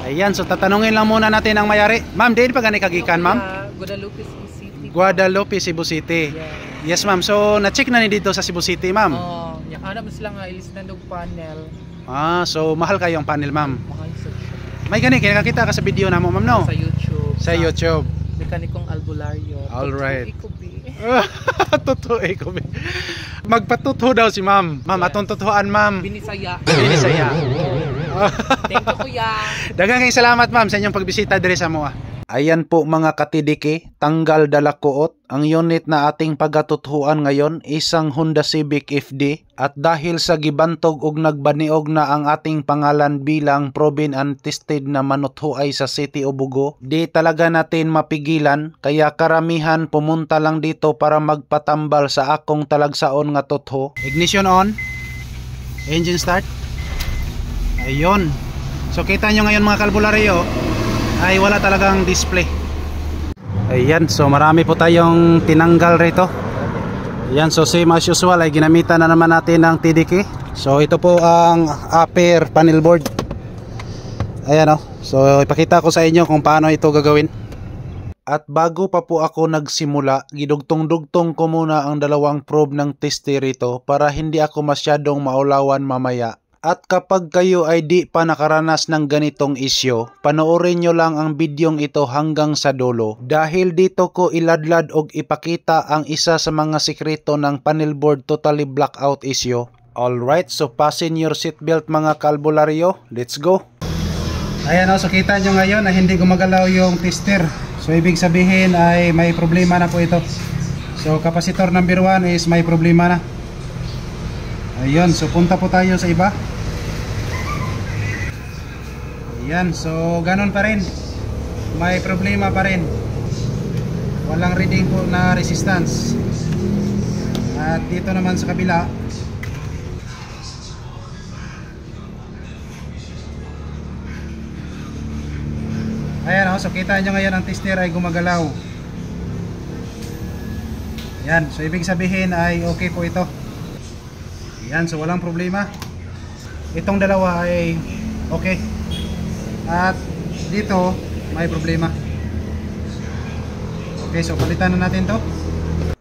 Ayan, so tatanungin lang muna natin ang mayari. Ma'am, di pa gani kagikan, ma'am? Guadalupe, Cebu City. Guadalupe, Cebu City. Yes, ma'am. So, na-check na ni dito sa Cebu City, ma'am? Oo. Yakana mo sila nga ilis na panel. So mahal kayong panel, ma'am? Mahal sa siya. May gani, kinakita ka sa video na mo, ma'am, no? Sa YouTube. Sa YouTube. Mekanikong albularyo. Alright. Ikubi. Totoo, ikubi. Magpatuto daw si ma'am. Ma'am, atong tutuan, ma'am. Binisaya. Binisaya. Thank you, kuya. Daghang kayong salamat, ma'am, sa inyong pagbisita diri sa moa. Ayan po mga katidiki, tanggal dalakuot. Ang unit na ating pagatutuan ngayon, isang Honda Civic FD. At dahil sa gibantog og nagbaniog na ang ating pangalan bilang proven and tested na manuthuay sa City of Bugo, di talaga natin mapigilan, kaya karamihan pumunta lang dito para magpatambal sa akong talagsaon nga totoo. Ignition on. Engine start. Ayun. So kita nyo ngayon mga kalbularyo, ay wala talagang display. Ayan, so marami po tayong tinanggal rito. Ayan, so same as usual ay ginamitan na naman natin ng TDK. So ito po ang upper panel board. Ayan, so ipakita ko sa inyo kung paano ito gagawin. At bago pa po ako nagsimula, gidugtong-dugtong ko muna ang dalawang probe ng tester rito para hindi ako masyadong maulawan mamaya. At kapag kayo ay di pa nakaranas ng ganitong isyo, panoorin nyo lang ang bidyong ito hanggang sa dulo. Dahil dito ko iladlad og ipakita ang isa sa mga sikreto ng panel board totally blackout isyo. Alright, so fasten your seatbelt mga kalbularyo. Let's go! Ayan, so kita nyo ngayon na hindi gumagalaw yung tester. So ibig sabihin ay may problema na po ito. So capacitor number 1 is may problema na. Ayun, so punta po tayo sa iba. Yan, so ganun pa rin. May problema pa rin. Walang reading po na resistance. At dito naman sa kabila, ayan, so kita nyo ngayon ang tester ay gumagalaw. Yan, so ibig sabihin ay okay po ito. Yan, so walang problema. Itong dalawa ay okay. At dito may problema. Okay, so palitan na natin to.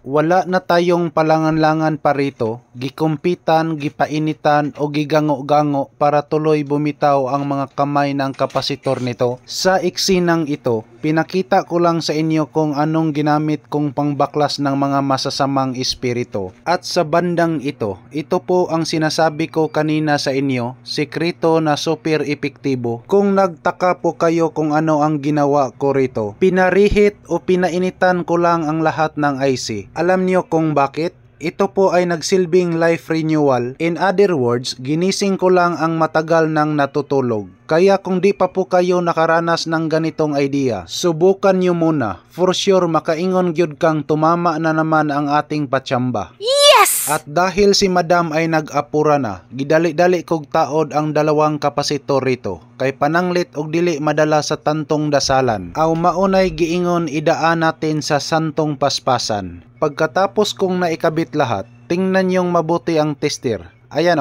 Wala na tayong palangan-langan pa rito. Gikumpitan, gipainitan o gigango-gango para tuloy bumitaw ang mga kamay ng kapasitor nito. Sa iksinang ito, pinakita ko lang sa inyo kung anong ginamit kong pangbaklas ng mga masasamang espiritu. At sa bandang ito po ang sinasabi ko kanina sa inyo, sekreto na super epektibo. Kung nagtaka po kayo kung ano ang ginawa ko rito, pinarihit o pinainitan ko lang ang lahat ng IC. Alam niyo kung bakit? Ito po ay nagsilbing life renewal. In other words, ginising ko lang ang matagal nang natutulog. Kaya kung di pa po kayo nakaranas ng ganitong idea, subukan nyo muna. For sure, makaingon gyud kang tumama na naman ang ating patsamba. Yes! At dahil si Madam ay nag-apura na, gidali-dali kog taod ang dalawang kapasitor rito. Kay pananglit og dili madala sa tantong dasalan. Aw maunay giingon idaan natin sa santong paspasan. Pagkatapos kong naikabit lahat, tingnan nyong mabuti ang tester. Ayan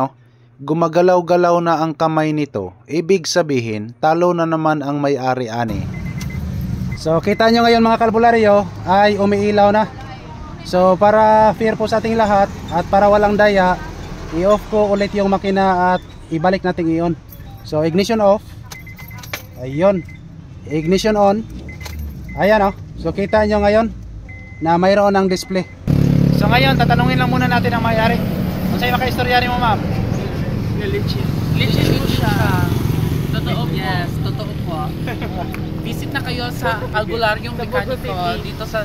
gumagalaw-galaw na ang kamay nito. Ibig sabihin, talo na naman ang may-ari ani. So kita nyo ngayon mga kalbularyo ay umiilaw na. So para fair po sa ating lahat at para walang daya, i-off ko ulit yung makina at ibalik natin i-on. So ignition off. Ayun. Ignition on. Ayan So kita nyo ngayon na mayroon ang display. So ngayon tatanungin lang muna natin ang may-ari. Kung sa'yo maka-istorya mo, ma'am? Legit po siya. Totoo po. Yes, totoo po. Visit na kayo sa Albularyong Mekaniko dito sa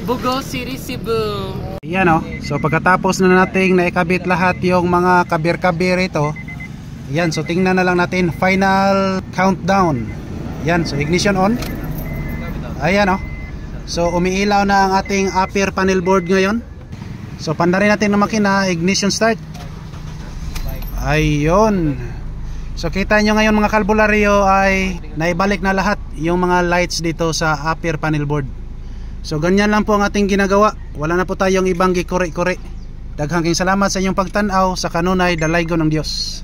Bugo City, Cebu. Ayan so pagkatapos na nating naikabit lahat yung mga kabir-kabir ito, ayan, so tingnan na lang natin final countdown. Ayan, so ignition on. Ayan so umiilaw na ang ating upper panel board ngayon. So pandarin natin ng makina, ignition start. Ayun. So kita nyo ngayon mga kalbularyo ay naibalik na lahat yung mga lights dito sa upper panel board. So ganyan lang po ang ating ginagawa. Wala na po tayong ibang gikuri-kuri. Daghang salamat sa inyong pagtanaw sa kanunay dalaygon ng Dios.